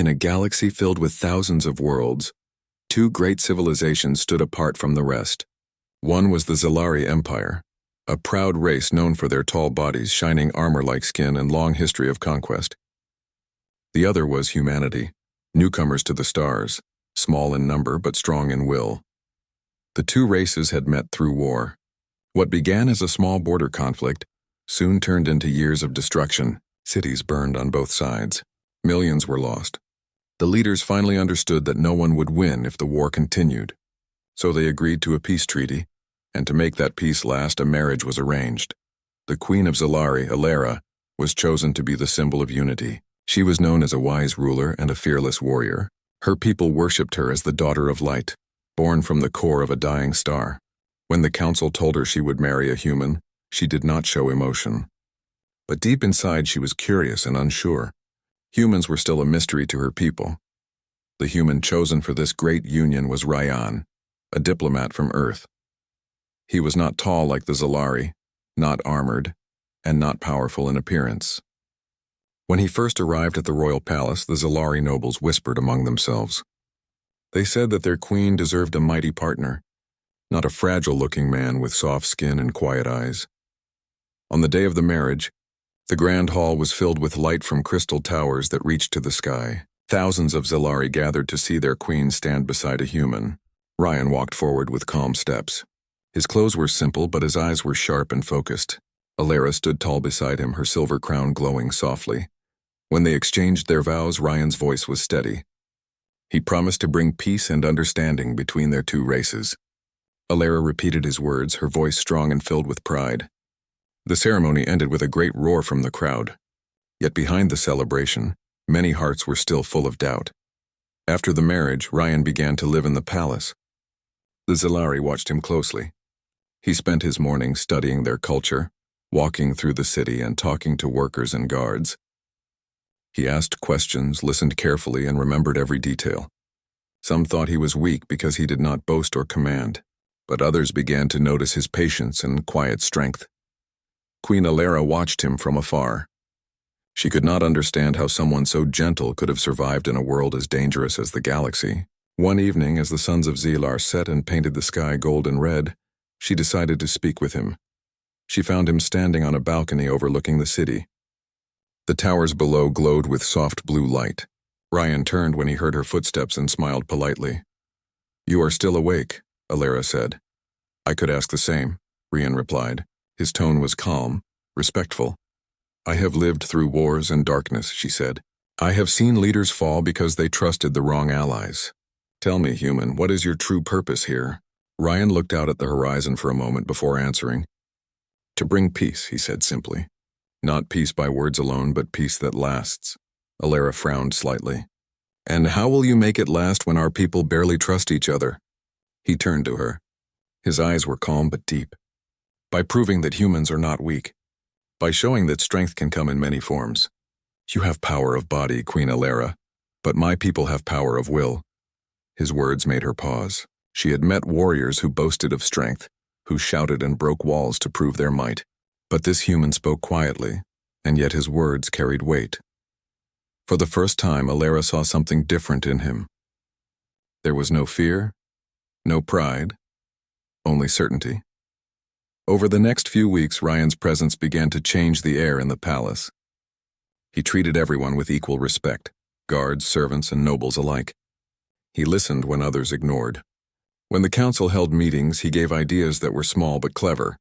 In a galaxy filled with thousands of worlds, two great civilizations stood apart from the rest. One was the Zalari Empire, a proud race known for their tall bodies, shining armor-like skin, and long history of conquest. The other was humanity, newcomers to the stars, small in number but strong in will. The two races had met through war. What began as a small border conflict soon turned into years of destruction. Cities burned on both sides. Millions were lost. The leaders finally understood that no one would win if the war continued. So they agreed to a peace treaty, and to make that peace last, a marriage was arranged. The Queen of Zalari, Alera, was chosen to be the symbol of unity. She was known as a wise ruler and a fearless warrior. Her people worshipped her as the daughter of light, born from the core of a dying star. When the council told her she would marry a human, she did not show emotion. But deep inside she was curious and unsure. Humans were still a mystery to her people. The human chosen for this great union was Ryan, a diplomat from Earth. He was not tall like the Zalari, not armored, and not powerful in appearance. When he first arrived at the royal palace, the Zalari nobles whispered among themselves. They said that their queen deserved a mighty partner, not a fragile-looking man with soft skin and quiet eyes. On the day of the marriage, the grand hall was filled with light from crystal towers that reached to the sky. Thousands of Zalari gathered to see their queen stand beside a human. Ryan walked forward with calm steps. His clothes were simple, but his eyes were sharp and focused. Alera stood tall beside him, her silver crown glowing softly. When they exchanged their vows, Ryan's voice was steady. He promised to bring peace and understanding between their two races. Alera repeated his words, her voice strong and filled with pride. The ceremony ended with a great roar from the crowd. Yet behind the celebration, many hearts were still full of doubt. After the marriage, Ryan began to live in the palace. The Zalari watched him closely. He spent his mornings studying their culture, walking through the city and talking to workers and guards. He asked questions, listened carefully, and remembered every detail. Some thought he was weak because he did not boast or command, but others began to notice his patience and quiet strength. Queen Alera watched him from afar. She could not understand how someone so gentle could have survived in a world as dangerous as the galaxy. One evening, as the suns of Zelar set and painted the sky gold and red, she decided to speak with him. She found him standing on a balcony overlooking the city. The towers below glowed with soft blue light. Ryan turned when he heard her footsteps and smiled politely. "You are still awake," Alera said. "I could ask the same," Ryan replied. His tone was calm, respectful. "I have lived through wars and darkness," she said. "I have seen leaders fall because they trusted the wrong allies. Tell me, human, what is your true purpose here?" Ryan looked out at the horizon for a moment before answering. "To bring peace," he said simply. "Not peace by words alone, but peace that lasts." Alera frowned slightly. "And how will you make it last when our people barely trust each other?" He turned to her. His eyes were calm but deep. "By proving that humans are not weak. By showing that strength can come in many forms. You have power of body, Queen Alera, but my people have power of will." His words made her pause. She had met warriors who boasted of strength, who shouted and broke walls to prove their might. But this human spoke quietly, and yet his words carried weight. For the first time, Alera saw something different in him. There was no fear, no pride, only certainty. Over the next few weeks, Ryan's presence began to change the air in the palace. He treated everyone with equal respect, guards, servants, and nobles alike. He listened when others ignored. When the council held meetings, he gave ideas that were small but clever.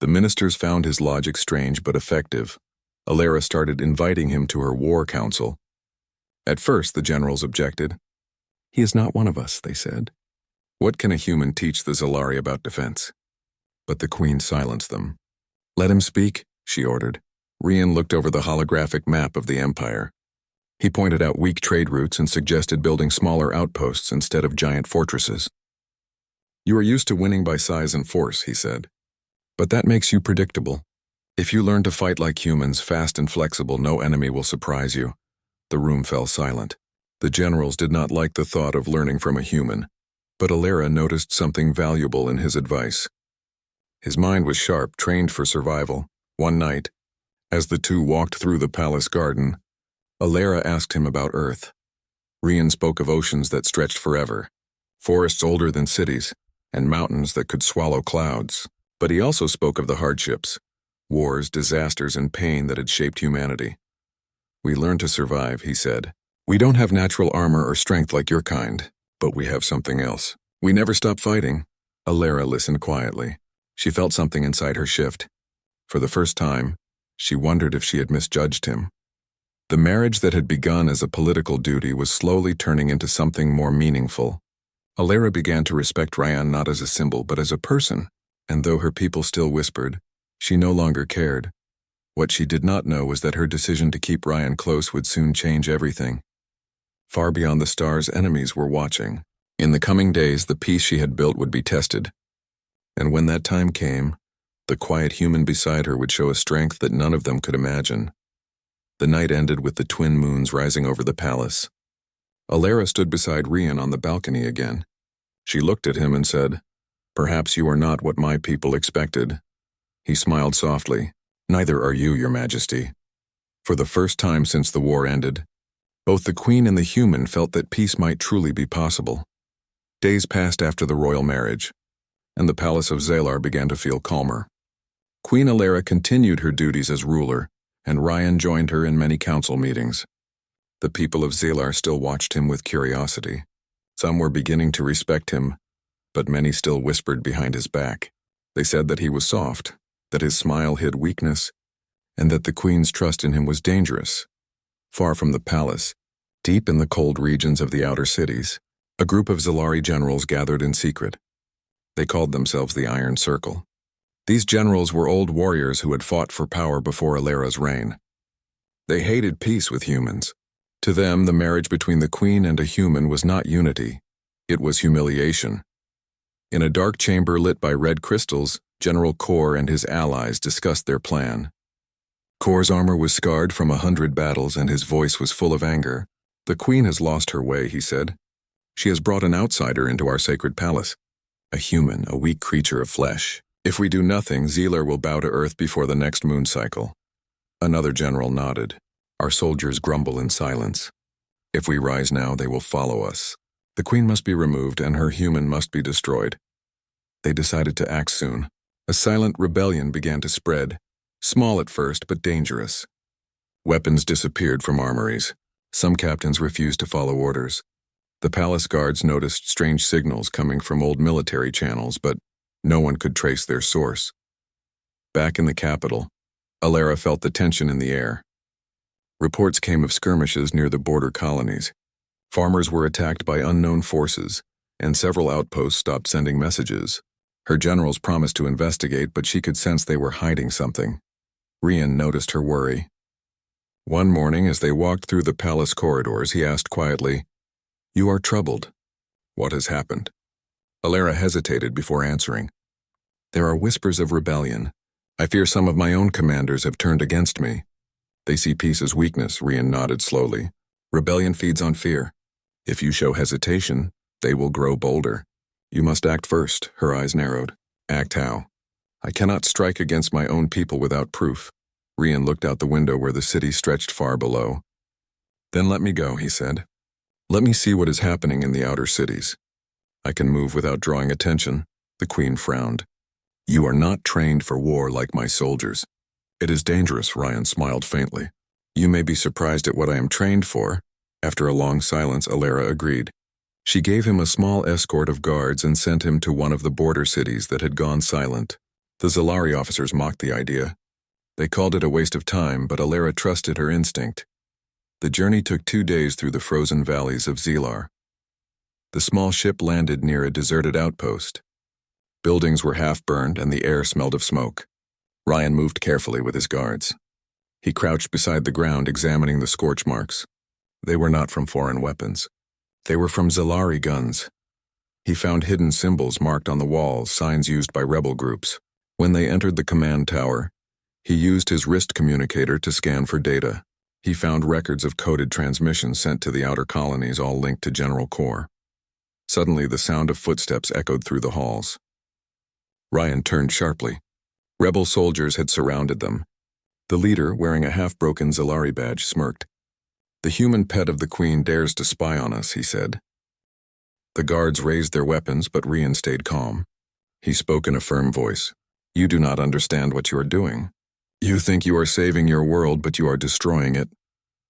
The ministers found his logic strange but effective. Alera started inviting him to her war council. At first, the generals objected. "He is not one of us," they said. "What can a human teach the Zalari about defense?" But the queen silenced them. "Let him speak," she ordered. Ryan looked over the holographic map of the empire. He pointed out weak trade routes and suggested building smaller outposts instead of giant fortresses. "You are used to winning by size and force," he said. "But that makes you predictable. If you learn to fight like humans, fast and flexible, no enemy will surprise you." The room fell silent. The generals did not like the thought of learning from a human, but Alera noticed something valuable in his advice. His mind was sharp, trained for survival. One night, as the two walked through the palace garden, Alera asked him about Earth. Rian spoke of oceans that stretched forever, forests older than cities, and mountains that could swallow clouds. But he also spoke of the hardships, wars, disasters, and pain that had shaped humanity. We learned to survive, he said. We don't have natural armor or strength like your kind, but we have something else. We never stop fighting. Alara listened quietly. She felt something inside her shift. For the first time, she wondered if she had misjudged him. The marriage that had begun as a political duty was slowly turning into something more meaningful. Alara began to respect Ryan not as a symbol but as a person, and though her people still whispered, she no longer cared. What she did not know was that her decision to keep Ryan close would soon change everything. Far beyond the stars, enemies were watching. In the coming days, the peace she had built would be tested. And when that time came, the quiet human beside her would show a strength that none of them could imagine. The night ended with the twin moons rising over the palace. Alara stood beside Rian on the balcony again. She looked at him and said, "Perhaps you are not what my people expected." He smiled softly. "Neither are you, your majesty." For the first time since the war ended, both the queen and the human felt that peace might truly be possible. Days passed after the royal marriage, and the palace of Zalar began to feel calmer. Queen Alara continued her duties as ruler, and Ryan joined her in many council meetings. The people of Zalar still watched him with curiosity. Some were beginning to respect him, but many still whispered behind his back. They said that he was soft, that his smile hid weakness, and that the queen's trust in him was dangerous. Far from the palace, deep in the cold regions of the outer cities, a group of Zalari generals gathered in secret. They called themselves the Iron Circle. These generals were old warriors who had fought for power before Alara's reign. They hated peace with humans. To them, the marriage between the queen and a human was not unity. It was humiliation. In a dark chamber lit by red crystals, General Kor and his allies discussed their plan. Kor's armor was scarred from 100 battles and his voice was full of anger. "The queen has lost her way," he said. "She has brought an outsider into our sacred palace. A human, a weak creature of flesh. If we do nothing, Zalar will bow to earth before the next moon cycle." Another general nodded. "Our soldiers grumble in silence. If we rise now, they will follow us. The queen must be removed and her human must be destroyed." They decided to act soon. A silent rebellion began to spread, small at first but dangerous. Weapons disappeared from armories. Some captains refused to follow orders. The palace guards noticed strange signals coming from old military channels, but no one could trace their source. Back in the capital, Alara felt the tension in the air. Reports came of skirmishes near the border colonies. Farmers were attacked by unknown forces, and several outposts stopped sending messages. Her generals promised to investigate, but she could sense they were hiding something. Rian noticed her worry. One morning, as they walked through the palace corridors, he asked quietly, "You are troubled. What has happened?" Alara hesitated before answering. "There are whispers of rebellion. I fear some of my own commanders have turned against me." "They see peace as weakness," Rian nodded slowly. "Rebellion feeds on fear. If you show hesitation, they will grow bolder. You must act first." Her eyes narrowed. "Act how?" "I cannot strike against my own people without proof." Rian looked out the window where the city stretched far below. "Then let me go," he said. "Let me see what is happening in the outer cities. I can move without drawing attention." The queen frowned. "You are not trained for war like my soldiers." "It is dangerous," Ryan smiled faintly. "You may be surprised at what I am trained for." After a long silence, Alara agreed. She gave him a small escort of guards and sent him to one of the border cities that had gone silent. The Zalari officers mocked the idea. They called it a waste of time, but Alara trusted her instinct. The journey took 2 days through the frozen valleys of Zalar. The small ship landed near a deserted outpost. Buildings were half-burned and the air smelled of smoke. Ryan moved carefully with his guards. He crouched beside the ground examining the scorch marks. They were not from foreign weapons. They were from Zalari guns. He found hidden symbols marked on the walls, signs used by rebel groups. When they entered the command tower, he used his wrist communicator to scan for data. He found records of coded transmissions sent to the outer colonies, all linked to General Kor. Suddenly, the sound of footsteps echoed through the halls. Ryan turned sharply. Rebel soldiers had surrounded them. The leader, wearing a half-broken Zalari badge, smirked. The human pet of the Queen dares to spy on us, he said. The guards raised their weapons, but Rian stayed calm. He spoke in a firm voice. You do not understand what you are doing. You think you are saving your world, but you are destroying it.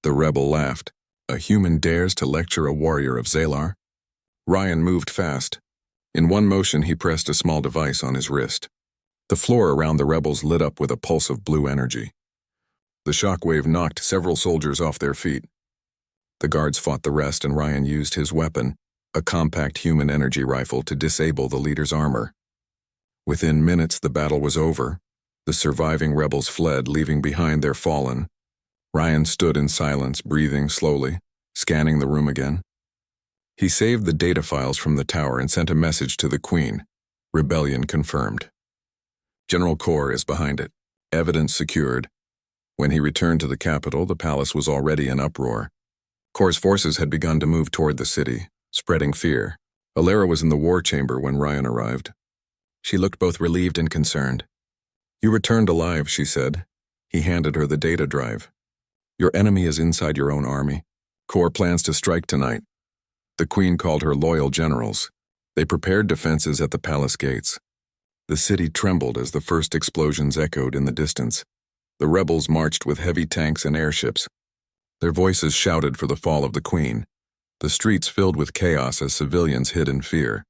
The rebel laughed. A human dares to lecture a warrior of Zalar? Rian moved fast. In one motion, he pressed a small device on his wrist. The floor around the rebels lit up with a pulse of blue energy. The shockwave knocked several soldiers off their feet. The guards fought the rest, and Rian used his weapon, a compact human energy rifle, to disable the leader's armor. Within minutes, the battle was over. The surviving rebels fled, leaving behind their fallen. Rian stood in silence, breathing slowly, scanning the room again. He saved the data files from the tower and sent a message to the Queen. Rebellion confirmed. General Kor is behind it. Evidence secured. When he returned to the capital, the palace was already in uproar. Kor's forces had begun to move toward the city, spreading fear. Alara was in the war chamber when Rian arrived. She looked both relieved and concerned. You returned alive, she said. He handed her the data drive. Your enemy is inside your own army. Kor plans to strike tonight. The Queen called her loyal generals. They prepared defenses at the palace gates. The city trembled as the first explosions echoed in the distance. The rebels marched with heavy tanks and airships. Their voices shouted for the fall of the Queen. The streets filled with chaos as civilians hid in fear.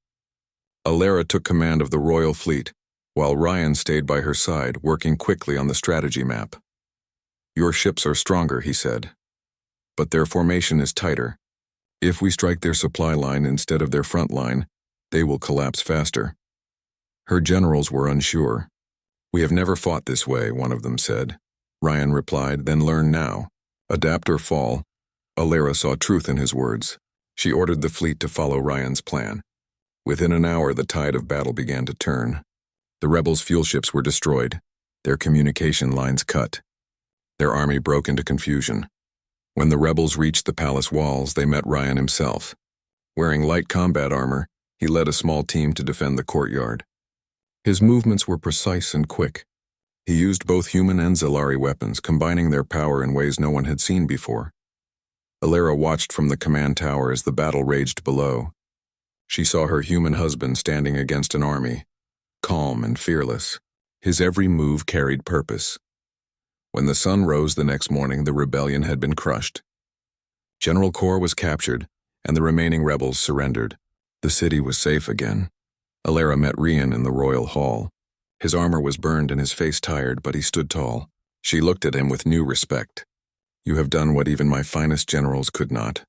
Alara took command of the royal fleet, while Rian stayed by her side, working quickly on the strategy map. Your ships are stronger, he said, but their formation is tighter. If we strike their supply line instead of their front line, they will collapse faster. Her generals were unsure. We have never fought this way, one of them said. Rian replied, then learn now. Adapt or fall. Alara saw truth in his words. She ordered the fleet to follow Rian's plan. Within an hour, the tide of battle began to turn. The rebels' fuel ships were destroyed, their communication lines cut. Their army broke into confusion. When the rebels reached the palace walls, they met Rian himself. Wearing light combat armor, he led a small team to defend the courtyard. His movements were precise and quick. He used both human and Zalari weapons, combining their power in ways no one had seen before. Alara watched from the command tower as the battle raged below. She saw her human husband standing against an army, calm and fearless. His every move carried purpose. When the sun rose the next morning, the rebellion had been crushed. General Kor was captured, and the remaining rebels surrendered. The city was safe again. Alara met Rian in the royal hall. His armor was burned and his face tired, but he stood tall. She looked at him with new respect. You have done what even my finest generals could not,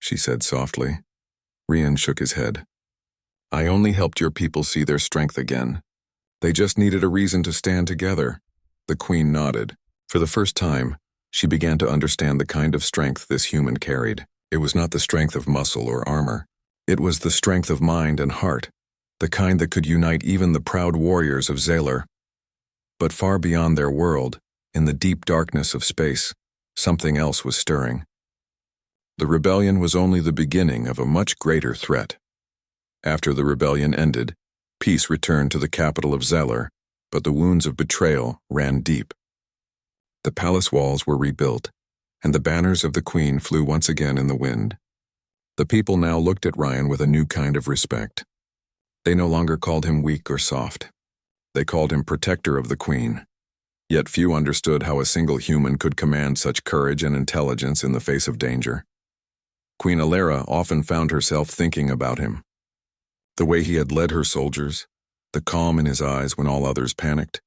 she said softly. Rian shook his head. I only helped your people see their strength again. They just needed a reason to stand together. The Queen nodded. For the first time, she began to understand the kind of strength this human carried. It was not the strength of muscle or armor. It was the strength of mind and heart, the kind that could unite even the proud warriors of Zalar. But far beyond their world, in the deep darkness of space, something else was stirring. The rebellion was only the beginning of a much greater threat. After the rebellion ended, peace returned to the capital of Zalar, but the wounds of betrayal ran deep. The palace walls were rebuilt, and the banners of the Queen flew once again in the wind. The people now looked at Rian with a new kind of respect. They no longer called him weak or soft. They called him protector of the Queen. Yet few understood how a single human could command such courage and intelligence in the face of danger. Queen Alara often found herself thinking about him. The way he had led her soldiers, the calm in his eyes when all others panicked,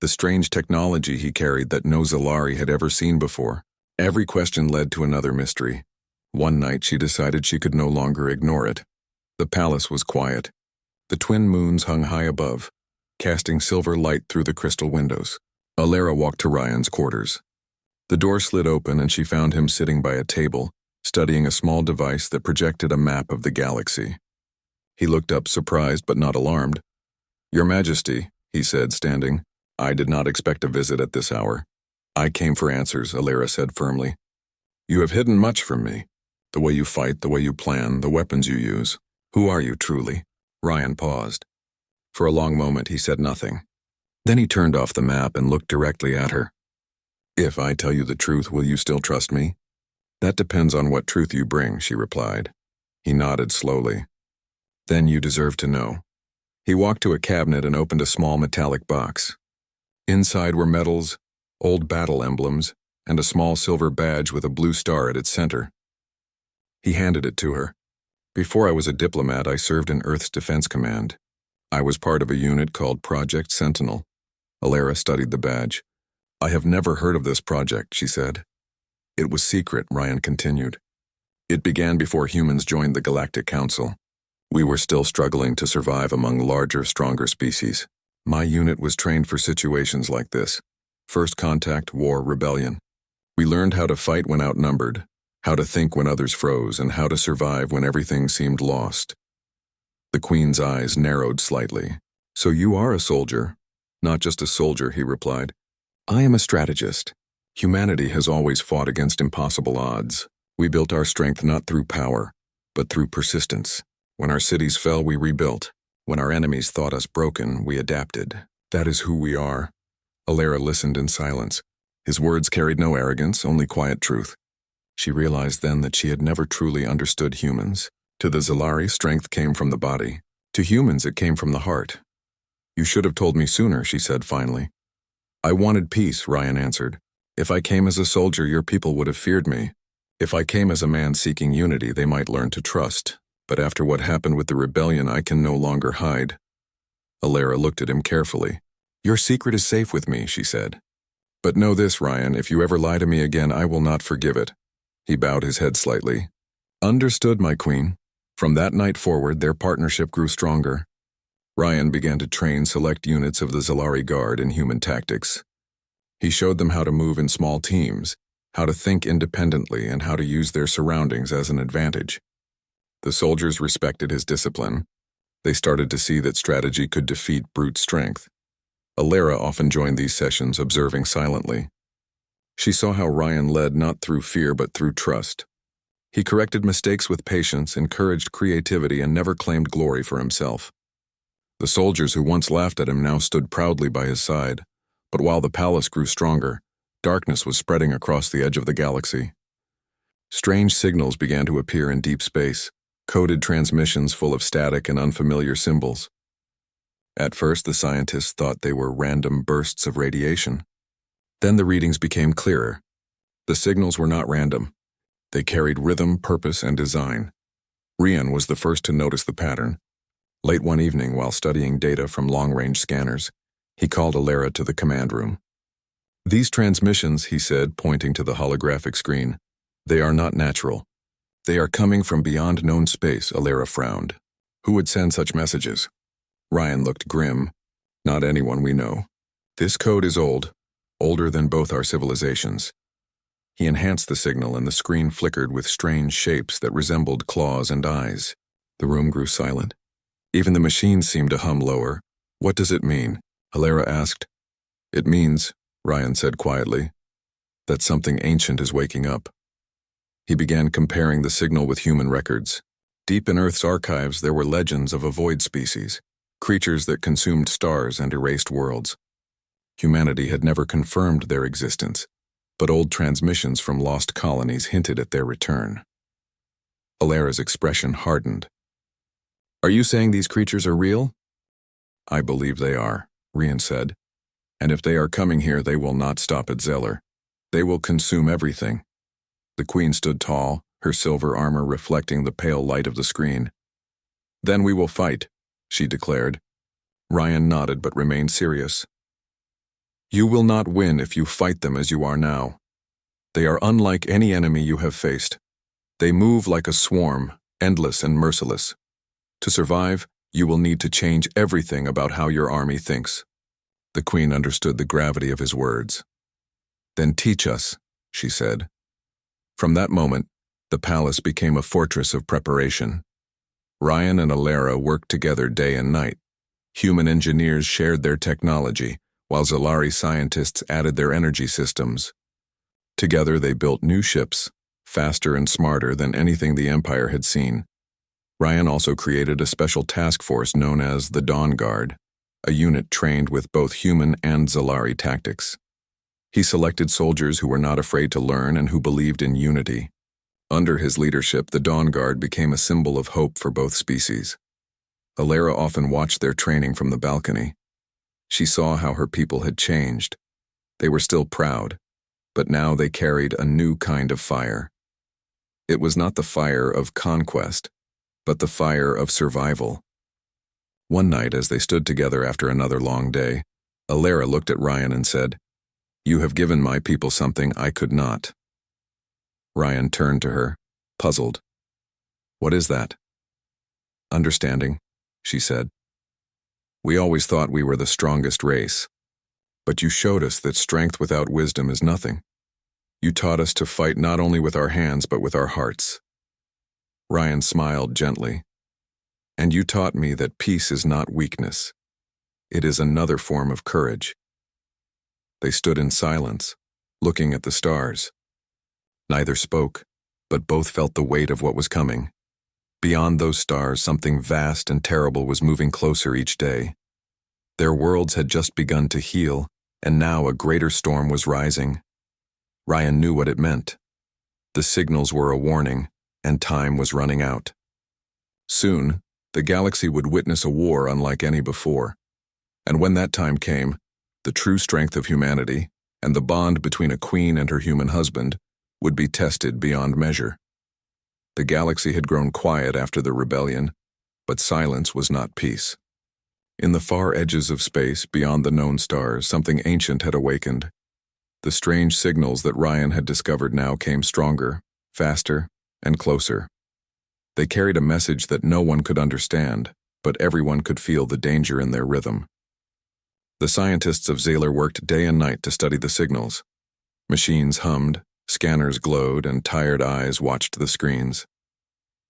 the strange technology he carried that no Zalari had ever seen before. Every question led to another mystery. One night she decided she could no longer ignore it. The palace was quiet. The twin moons hung high above, casting silver light through the crystal windows. Alara walked to Rian's quarters. The door slid open and she found him sitting by a table, studying a small device that projected a map of the galaxy. He looked up, surprised but not alarmed. Your Majesty, he said, standing, I did not expect a visit at this hour. I came for answers, Alara said firmly. You have hidden much from me. The way you fight, the way you plan, the weapons you use. Who are you truly? Rian paused. For a long moment he said nothing. Then he turned off the map and looked directly at her. If I tell you the truth, will you still trust me? That depends on what truth you bring, she replied. He nodded slowly. Then you deserve to know. He walked to a cabinet and opened a small metallic box. Inside were medals, old battle emblems, and a small silver badge with a blue star at its center. He handed it to her. Before I was a diplomat, I served in Earth's Defense Command. I was part of a unit called Project Sentinel. Alara studied the badge. I have never heard of this project, she said. It was secret, Ryan continued. It began before humans joined the Galactic Council. We were still struggling to survive among larger, stronger species. My unit was trained for situations like this. First contact, war, rebellion. We learned how to fight when outnumbered, how to think when others froze, and how to survive when everything seemed lost. The Queen's eyes narrowed slightly. So you are a soldier? Not just a soldier, he replied. I am a strategist. Humanity has always fought against impossible odds. We built our strength not through power, but through persistence. When our cities fell, we rebuilt. When our enemies thought us broken, we adapted. That is who we are. Alara listened in silence. His words carried no arrogance, only quiet truth. She realized then that she had never truly understood humans. To the Zalari, strength came from the body. To humans, it came from the heart. You should have told me sooner, she said finally. I wanted peace, Ryan answered. If I came as a soldier, your people would have feared me. If I came as a man seeking unity, they might learn to trust. But after what happened with the rebellion, I can no longer hide. Alara looked at him carefully. Your secret is safe with me, she said. But know this, Ryan, if you ever lie to me again, I will not forgive it. He bowed his head slightly. Understood, my queen. From that night forward, their partnership grew stronger. Ryan began to train select units of the Zalari Guard in human tactics. He showed them how to move in small teams, how to think independently, and how to use their surroundings as an advantage. The soldiers respected his discipline. They started to see that strategy could defeat brute strength. Alara often joined these sessions, observing silently. She saw how Ryan led not through fear but through trust. He corrected mistakes with patience, encouraged creativity, and never claimed glory for himself. The soldiers who once laughed at him now stood proudly by his side. But while the palace grew stronger, darkness was spreading across the edge of the galaxy. Strange signals began to appear in deep space, coded transmissions full of static and unfamiliar symbols. At first, the scientists thought they were random bursts of radiation. Then the readings became clearer. The signals were not random. They carried rhythm, purpose, and design. Rian was the first to notice the pattern. Late one evening, while studying data from long-range scanners, he called Alara to the command room. These transmissions, he said, pointing to the holographic screen, they are not natural. They are coming from beyond known space, Alara frowned. Who would send such messages? Ryan looked grim. Not anyone we know. This code is old, older than both our civilizations. He enhanced the signal and the screen flickered with strange shapes that resembled claws and eyes. The room grew silent. Even the machines seemed to hum lower. What does it mean? Alara asked. It means, Ryan said quietly, that something ancient is waking up. He began comparing the signal with human records. Deep in Earth's archives, there were legends of a void species, creatures that consumed stars and erased worlds. Humanity had never confirmed their existence, but old transmissions from lost colonies hinted at their return. Alara's expression hardened. Are you saying these creatures are real? I believe they are, Rian said. And if they are coming here, they will not stop at Zeller. They will consume everything. The queen stood tall, her silver armor reflecting the pale light of the screen. Then we will fight, she declared. Ryan nodded but remained serious. You will not win if you fight them as you are now. They are unlike any enemy you have faced. They move like a swarm, endless and merciless. To survive, you will need to change everything about how your army thinks. The queen understood the gravity of his words. Then teach us, she said. From that moment, the palace became a fortress of preparation. Ryan and Alara worked together day and night. Human engineers shared their technology, while Zalari scientists added their energy systems. Together they built new ships, faster and smarter than anything the Empire had seen. Ryan also created a special task force known as the Dawn Guard, a unit trained with both human and Zalari tactics. He selected soldiers who were not afraid to learn and who believed in unity. Under his leadership, the Dawn Guard became a symbol of hope for both species. Alara often watched their training from the balcony. She saw how her people had changed. They were still proud, but now they carried a new kind of fire. It was not the fire of conquest, but the fire of survival. One night, as they stood together after another long day, Alara looked at Ryan and said, "You have given my people something I could not." Ryan turned to her, puzzled. "What is that?" "Understanding," she said. "We always thought we were the strongest race, but you showed us that strength without wisdom is nothing. You taught us to fight not only with our hands but with our hearts." Ryan smiled gently. "And you taught me that peace is not weakness. It is another form of courage." They stood in silence, looking at the stars. Neither spoke, but both felt the weight of what was coming. Beyond those stars, something vast and terrible was moving closer each day. Their worlds had just begun to heal, and now a greater storm was rising. Ryan knew what it meant. The signals were a warning, and time was running out. Soon, the galaxy would witness a war unlike any before. And when that time came, the true strength of humanity, and the bond between a queen and her human husband, would be tested beyond measure. The galaxy had grown quiet after the rebellion, but silence was not peace. In the far edges of space, beyond the known stars, something ancient had awakened. The strange signals that Ryan had discovered now came stronger, faster, and closer. They carried a message that no one could understand, but everyone could feel the danger in their rhythm. The scientists of Zalar worked day and night to study the signals. Machines hummed, scanners glowed, and tired eyes watched the screens.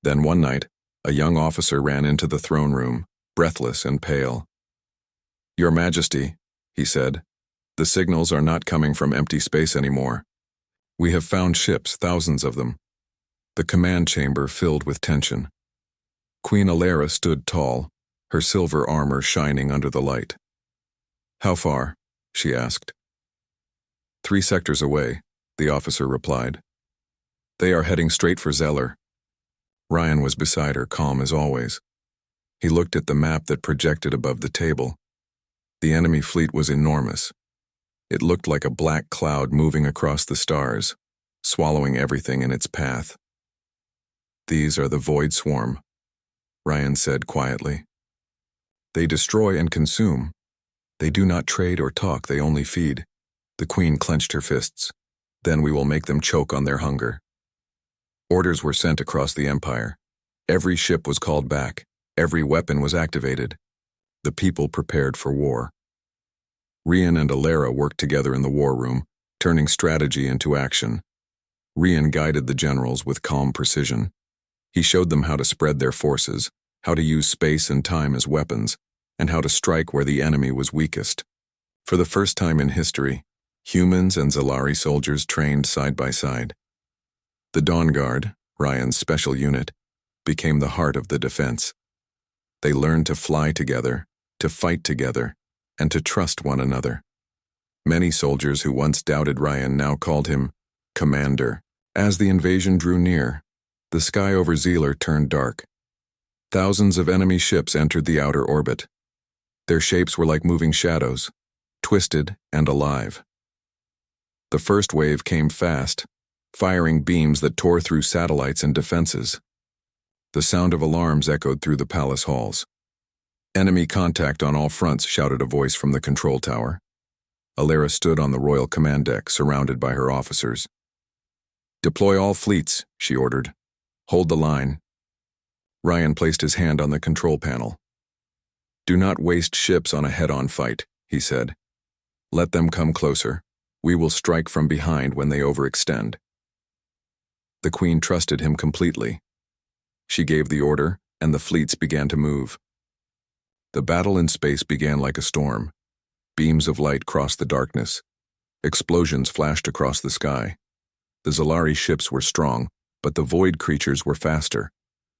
Then one night, a young officer ran into the throne room, breathless and pale. "Your Majesty," he said, "the signals are not coming from empty space anymore. We have found ships, thousands of them." The command chamber filled with tension. Queen Alara stood tall, her silver armor shining under the light. "How far?" she asked. "3 sectors away," the officer replied. "They are heading straight for Zalar." Ryan was beside her, calm as always. He looked at the map that projected above the table. The enemy fleet was enormous. It looked like a black cloud moving across the stars, swallowing everything in its path. "These are the Void Swarm," Ryan said quietly. "They destroy and consume. They do not trade or talk, they only feed." The queen clenched her fists. "Then we will make them choke on their hunger." Orders were sent across the Empire. Every ship was called back. Every weapon was activated. The people prepared for war. Rian and Alara worked together in the war room, turning strategy into action. Rian guided the generals with calm precision. He showed them how to spread their forces, how to use space and time as weapons, and how to strike where the enemy was weakest. For the first time in history, humans and Zalari soldiers trained side by side. The Dawn Guard, Ryan's special unit, became the heart of the defense. They learned to fly together, to fight together, and to trust one another. Many soldiers who once doubted Ryan now called him Commander. As the invasion drew near, the sky over Zalar turned dark. Thousands of enemy ships entered the outer orbit. Their shapes were like moving shadows, twisted and alive. The first wave came fast, firing beams that tore through satellites and defenses. The sound of alarms echoed through the palace halls. "Enemy contact on all fronts," shouted a voice from the control tower. Alara stood on the royal command deck, surrounded by her officers. "Deploy all fleets," she ordered. "Hold the line." Ryan placed his hand on the control panel. "Do not waste ships on a head-on fight," he said. "Let them come closer. We will strike from behind when they overextend." The queen trusted him completely. She gave the order, and the fleets began to move. The battle in space began like a storm. Beams of light crossed the darkness. Explosions flashed across the sky. The Zalari ships were strong, but the void creatures were faster.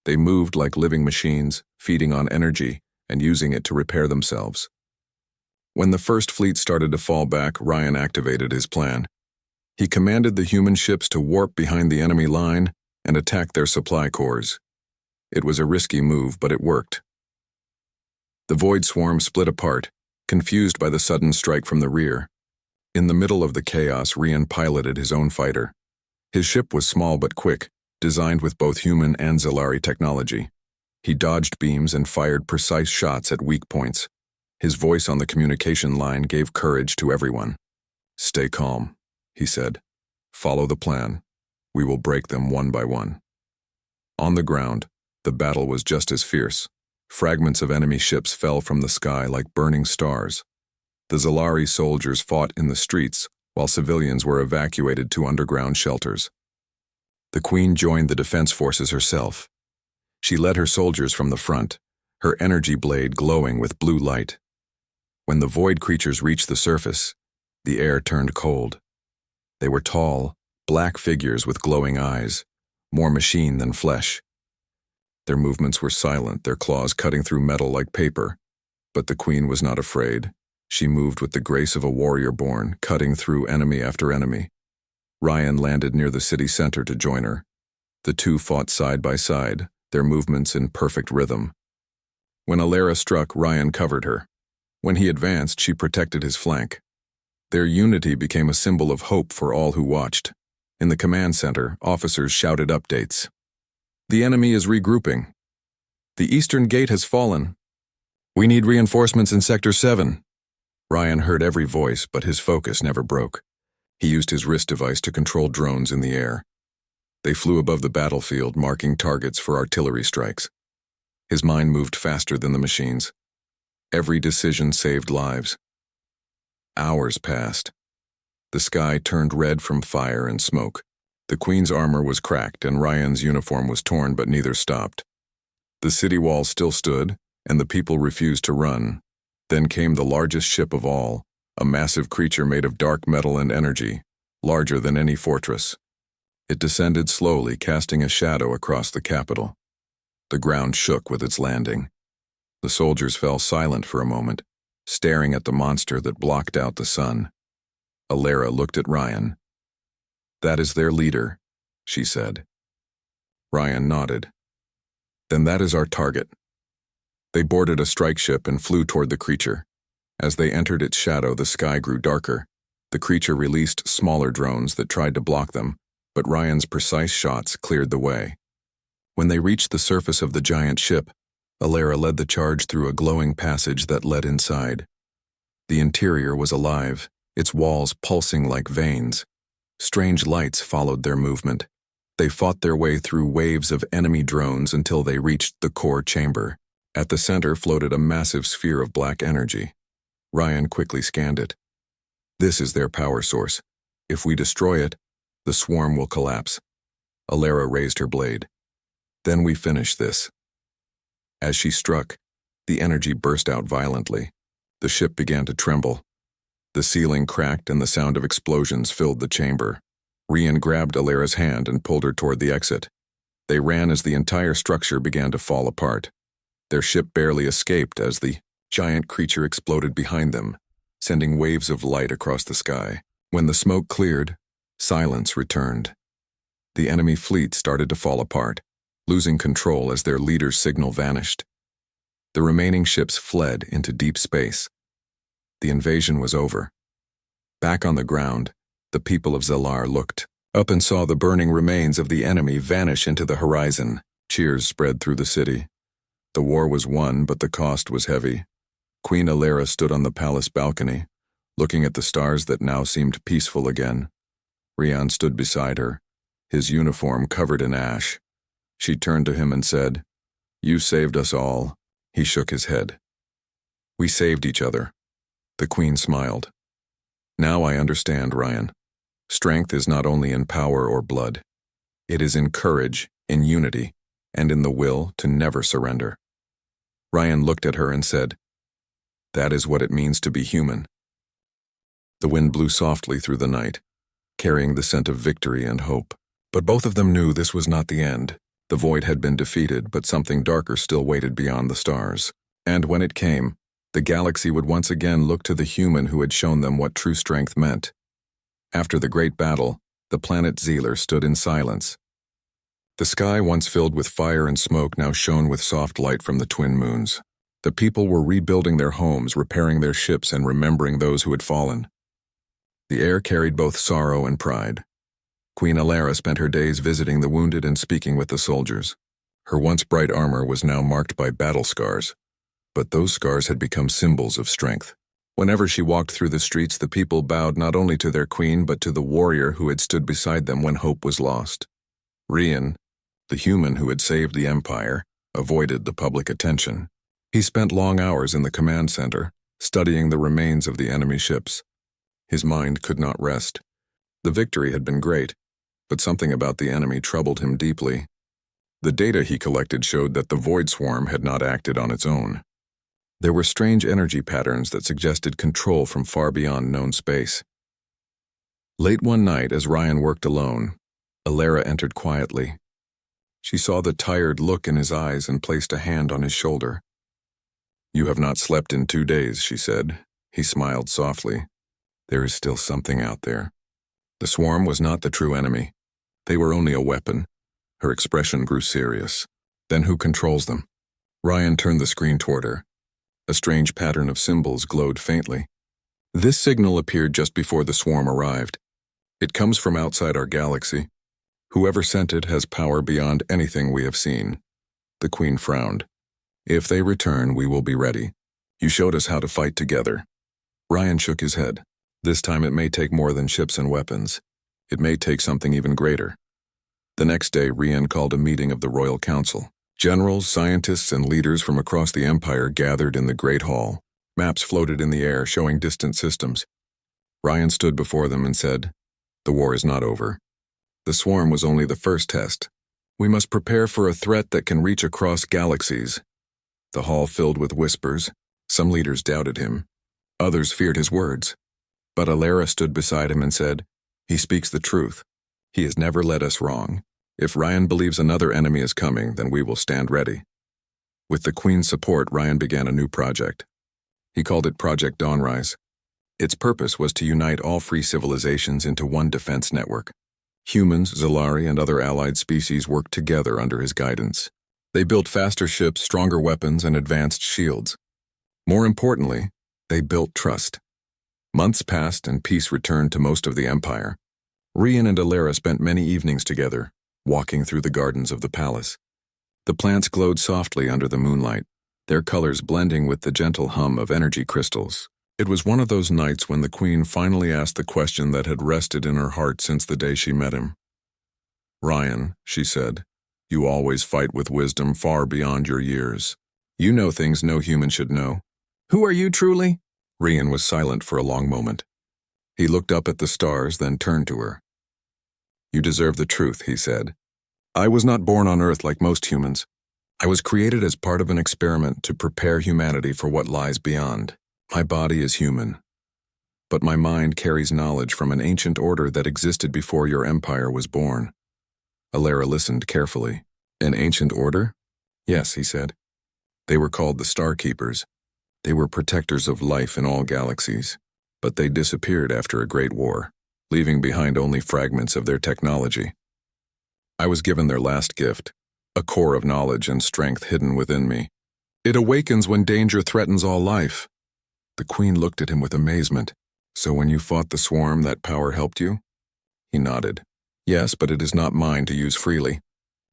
They moved like living machines, feeding on energy and using it to repair themselves. When the first fleet started to fall back, Ryan activated his plan. He commanded the human ships to warp behind the enemy line and attacked their supply cores. It was a risky move, but it worked. The Void Swarm split apart, confused by the sudden strike from the rear. In the middle of the chaos, Rian piloted his own fighter. His ship was small but quick, designed with both human and Zalari technology. He dodged beams and fired precise shots at weak points. His voice on the communication line gave courage to everyone. "Stay calm," he said. "Follow the plan. We will break them one by one." On the ground, the battle was just as fierce. Fragments of enemy ships fell from the sky like burning stars. The Zalari soldiers fought in the streets, while civilians were evacuated to underground shelters. The Queen joined the defense forces herself. She led her soldiers from the front, her energy blade glowing with blue light. When the void creatures reached the surface, the air turned cold. They were tall, black figures with glowing eyes, more machine than flesh. Their movements were silent, their claws cutting through metal like paper. But the Queen was not afraid. She moved with the grace of a warrior born, cutting through enemy after enemy. Ryan landed near the city center to join her. The two fought side by side, their movements in perfect rhythm. When Alara struck, Ryan covered her. When he advanced, she protected his flank. Their unity became a symbol of hope for all who watched. In the command center, officers shouted updates. "The enemy is regrouping. The eastern gate has fallen. We need reinforcements in Sector 7. Ryan heard every voice, but his focus never broke. He used his wrist device to control drones in the air. They flew above the battlefield, marking targets for artillery strikes. His mind moved faster than the machines. Every decision saved lives. Hours passed. The sky turned red from fire and smoke. The Queen's armor was cracked and Ryan's uniform was torn, but neither stopped. The city walls still stood, and the people refused to run. Then came the largest ship of all, a massive creature made of dark metal and energy, larger than any fortress. It descended slowly, casting a shadow across the capital. The ground shook with its landing. The soldiers fell silent for a moment, staring at the monster that blocked out the sun. Alara looked at Ryan. "That is their leader," she said. Ryan nodded. "Then that is our target." They boarded a strike ship and flew toward the creature. As they entered its shadow, the sky grew darker. The creature released smaller drones that tried to block them, but Ryan's precise shots cleared the way. When they reached the surface of the giant ship, Alara led the charge through a glowing passage that led inside. The interior was alive, its walls pulsing like veins. Strange lights followed their movement. They fought their way through waves of enemy drones until they reached the core chamber. At the center floated a massive sphere of black energy. Ryan quickly scanned it. "This is their power source. If we destroy it, the swarm will collapse." Alara raised her blade. "Then we finish this." As she struck, the energy burst out violently. The ship began to tremble. The ceiling cracked and the sound of explosions filled the chamber. Rian grabbed Alara's hand and pulled her toward the exit. They ran as the entire structure began to fall apart. Their ship barely escaped as the giant creature exploded behind them, sending waves of light across the sky. When the smoke cleared, silence returned. The enemy fleet started to fall apart, losing control as their leader's signal vanished. The remaining ships fled into deep space. The invasion was over. Back on the ground, the people of Zalar looked up and saw the burning remains of the enemy vanish into the horizon. Cheers spread through the city. The war was won, but the cost was heavy. Queen Alara stood on the palace balcony, looking at the stars that now seemed peaceful again. Rian stood beside her, his uniform covered in ash. She turned to him and said, "You saved us all." He shook his head. "We saved each other." The Queen smiled. "Now I understand, Ryan. Strength is not only in power or blood. It is in courage, in unity, and in the will to never surrender." Ryan looked at her and said, "That is what it means to be human." The wind blew softly through the night, carrying the scent of victory and hope. But both of them knew this was not the end. The void had been defeated, but something darker still waited beyond the stars. And when it came, the galaxy would once again look to the human who had shown them what true strength meant. After the great battle, the planet Zealer stood in silence. The sky, once filled with fire and smoke, now shone with soft light from the twin moons. The people were rebuilding their homes, repairing their ships, and remembering those who had fallen. The air carried both sorrow and pride. Queen Alara spent her days visiting the wounded and speaking with the soldiers. Her once bright armor was now marked by battle scars, but those scars had become symbols of strength. Whenever she walked through the streets, the people bowed not only to their queen but to the warrior who had stood beside them when hope was lost. Rian, the human who had saved the Empire, avoided the public attention. He spent long hours in the command center, studying the remains of the enemy ships. His mind could not rest. The victory had been great, but something about the enemy troubled him deeply. The data he collected showed that the Void Swarm had not acted on its own. There were strange energy patterns that suggested control from far beyond known space. Late one night, as Ryan worked alone, Alara entered quietly. She saw the tired look in his eyes and placed a hand on his shoulder. "You have not slept in 2 days," she said. He smiled softly. "There is still something out there." The swarm was not the true enemy. They were only a weapon. Her expression grew serious. "Then who controls them?" Ryan turned the screen toward her. A strange pattern of symbols glowed faintly. This signal appeared just before the swarm arrived. "It comes from outside our galaxy. Whoever sent it has power beyond anything we have seen." The Queen frowned. "If they return, we will be ready. You showed us how to fight together." Ryan shook his head. "This time it may take more than ships and weapons. It may take something even greater." The next day, Rian called a meeting of the Royal Council. Generals, scientists, and leaders from across the Empire gathered in the Great Hall. Maps floated in the air, showing distant systems. Ryan stood before them and said, "The war is not over. The swarm was only the first test. We must prepare for a threat that can reach across galaxies." The hall filled with whispers. Some leaders doubted him. Others feared his words. But Alara stood beside him and said, "He speaks the truth. He has never led us wrong. If Ryan believes another enemy is coming, then we will stand ready." With the Queen's support, Ryan began a new project. He called it Project Dawnrise. Its purpose was to unite all free civilizations into one defense network. Humans, Zalari, and other allied species worked together under his guidance. They built faster ships, stronger weapons, and advanced shields. More importantly, they built trust. Months passed and peace returned to most of the Empire. Rian and Alara spent many evenings together, walking through the gardens of the palace. The plants glowed softly under the moonlight, their colors blending with the gentle hum of energy crystals. It was one of those nights when the Queen finally asked the question that had rested in her heart since the day she met him. "Ryan," she said, "you always fight with wisdom far beyond your years. You know things no human should know. Who are you truly?" Rian was silent for a long moment. He looked up at the stars, then turned to her. "You deserve the truth," he said. "I was not born on Earth like most humans. I was created as part of an experiment to prepare humanity for what lies beyond. My body is human, but my mind carries knowledge from an ancient order that existed before your empire was born." Alara listened carefully. "An ancient order?" "Yes," he said. "They were called the Star Keepers. They were protectors of life in all galaxies, but they disappeared after a great war, leaving behind only fragments of their technology. I was given their last gift, a core of knowledge and strength hidden within me. It awakens when danger threatens all life." The Queen looked at him with amazement. "So when you fought the swarm, that power helped you?" He nodded. "Yes, but it is not mine to use freely.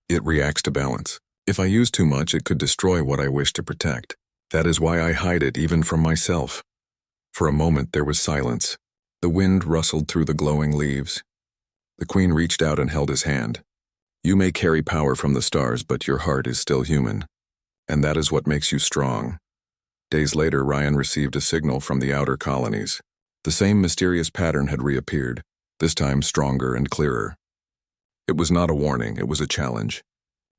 It reacts to balance. If I use too much, it could destroy what I wish to protect. That is why I hide it even from myself." For a moment there was silence. The wind rustled through the glowing leaves. The Queen reached out and held his hand. "You may carry power from the stars, but your heart is still human. And that is what makes you strong." Days later, Ryan received a signal from the outer colonies. The same mysterious pattern had reappeared, this time stronger and clearer. It was not a warning, it was a challenge.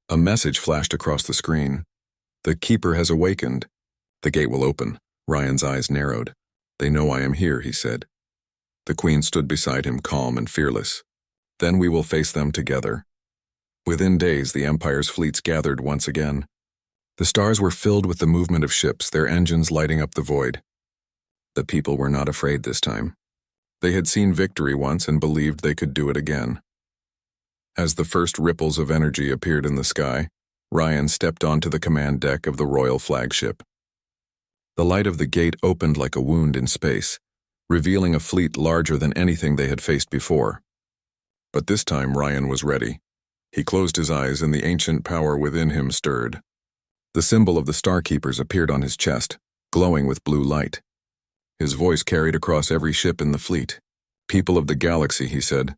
A message flashed across the screen. "The Keeper has awakened. The gate will open." Ryan's eyes narrowed. "They know I am here," he said. The Queen stood beside him, calm and fearless. "Then we will face them together." Within days, the Empire's fleets gathered once again. The stars were filled with the movement of ships, their engines lighting up the void. The people were not afraid this time. They had seen victory once and believed they could do it again. As the first ripples of energy appeared in the sky, Ryan stepped onto the command deck of the royal flagship. The light of the gate opened like a wound in space, revealing a fleet larger than anything they had faced before. But this time Ryan was ready. He closed his eyes and the ancient power within him stirred. The symbol of the Starkeepers appeared on his chest, glowing with blue light. His voice carried across every ship in the fleet. "People of the galaxy," he said,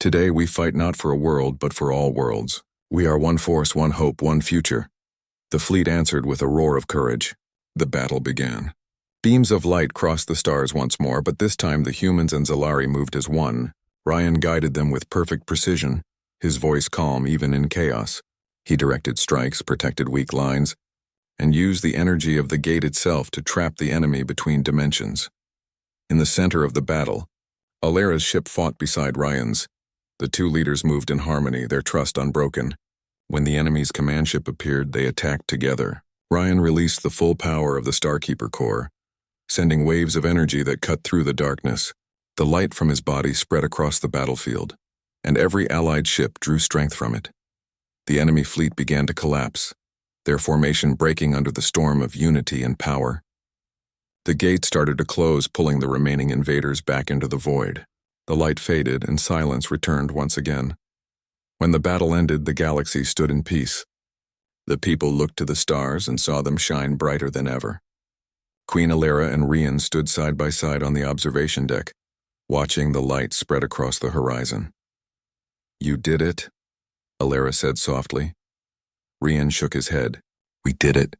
"today we fight not for a world but for all worlds. We are one force, one hope, one future." The fleet answered with a roar of courage. The battle began. Beams of light crossed the stars once more, but this time the humans and Zalari moved as one. Ryan guided them with perfect precision, his voice calm even in chaos. He directed strikes, protected weak lines, and used the energy of the gate itself to trap the enemy between dimensions. In the center of the battle, Alera's ship fought beside Ryan's. The two leaders moved in harmony, their trust unbroken. When the enemy's command ship appeared, they attacked together. Ryan released the full power of the Starkeeper core, sending waves of energy that cut through the darkness. The light from his body spread across the battlefield, and every allied ship drew strength from it. The enemy fleet began to collapse, their formation breaking under the storm of unity and power. The gate started to close, pulling the remaining invaders back into the void. The light faded and silence returned once again. When the battle ended, the galaxy stood in peace. The people looked to the stars and saw them shine brighter than ever. Queen Alera and Rian stood side by side on the observation deck, watching the light spread across the horizon. "You did it," Alera said softly. Rian shook his head. "We did it.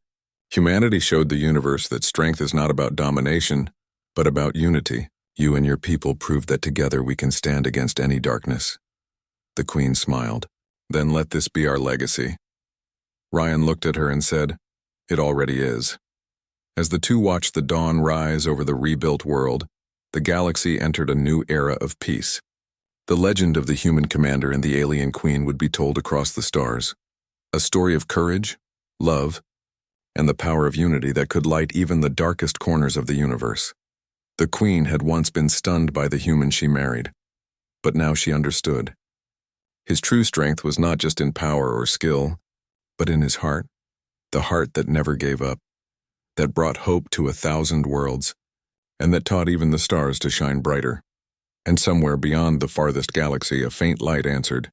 Humanity showed the universe that strength is not about domination, but about unity. You and your people proved that together we can stand against any darkness." The Queen smiled. "Then let this be our legacy." Ryan looked at her and said, "It already is." As the two watched the dawn rise over the rebuilt world, the galaxy entered a new era of peace. The legend of the human commander and the alien queen would be told across the stars. A story of courage, love, and the power of unity that could light even the darkest corners of the universe. The queen had once been stunned by the human she married, but now she understood. His true strength was not just in power or skill, but in his heart, the heart that never gave up, that brought hope to 1,000 worlds, and that taught even the stars to shine brighter. And somewhere beyond the farthest galaxy, a faint light answered,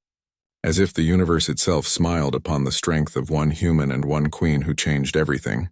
as if the universe itself smiled upon the strength of one human and one queen who changed everything.